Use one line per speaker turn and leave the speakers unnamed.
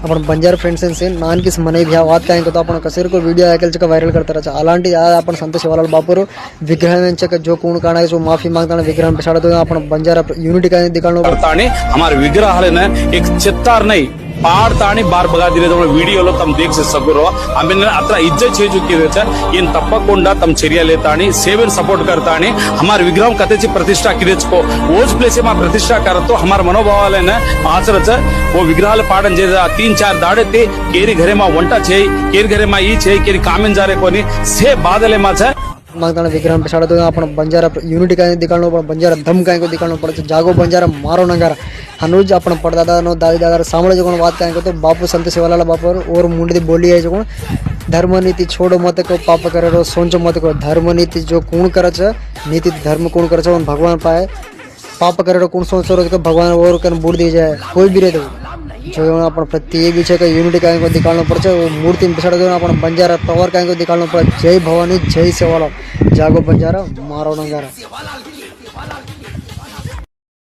अपन Banjar friends से नान की मने भी बात कहें तो अपन कसेर को वीडियो आकल वायरल करता रहा అలాంటి अपन संतोष वाला बापू विग्रह जो कौन काना जो माफी मांगता विग्रह बेसाड़ तो अपन बंजारा यूनिटी का दिखाने
हमारे विग्रह एक चित्तार नहीं पाड़तानी बार बगा दिले वीडियो तम देख सगुरो आमेಲೆ अत्र इज्जत చేజుకిದೆ इन तप्पकोंडा तम चर्या लेतानी सेवन सपोर्ट करतानी हमारे विग्रह कतेची प्रतिष्ठा किरेचको ओज प्लेस मा प्रतिष्ठा करतो हमार मनोभावालेन आचरच वो विग्रहाल पाडन जे 3-4 दाडे ते केरी घरे मा वंटा छे केरी घरे मा ई छे केरी कामेन जारे कोनी से बादले मा छे मागताना
विग्रह बेसाड़ तो अपन बंजारा यूनिटी का दिखाना बंजारा दम का दिखाना पड़े जागो बंजारा मारो नगारा अनुज अपन पड़दादा दादी दादा सामने जो बात कहेंगे तो बापू संत सेवालाल बापू और मुंडी बोली है जो धर्म नीति छोड़ो मत को पाप करे सोचो मत को धर्म नीति जो कौन करे नीति धर्म कौन करे भगवान पाए पाप करे कौन सोच भगवान और बूढ़ दी जाए कोई भी रहे जो अपन प्रत्येक विषय का यूनिटी का दिखाना पड़े वो मूर्ति बेसाड़ दो अपन बंजारा पावर का दिखाना पड़े जय भवानी जय सेवालाल जागो बंजारा मारो नगारा।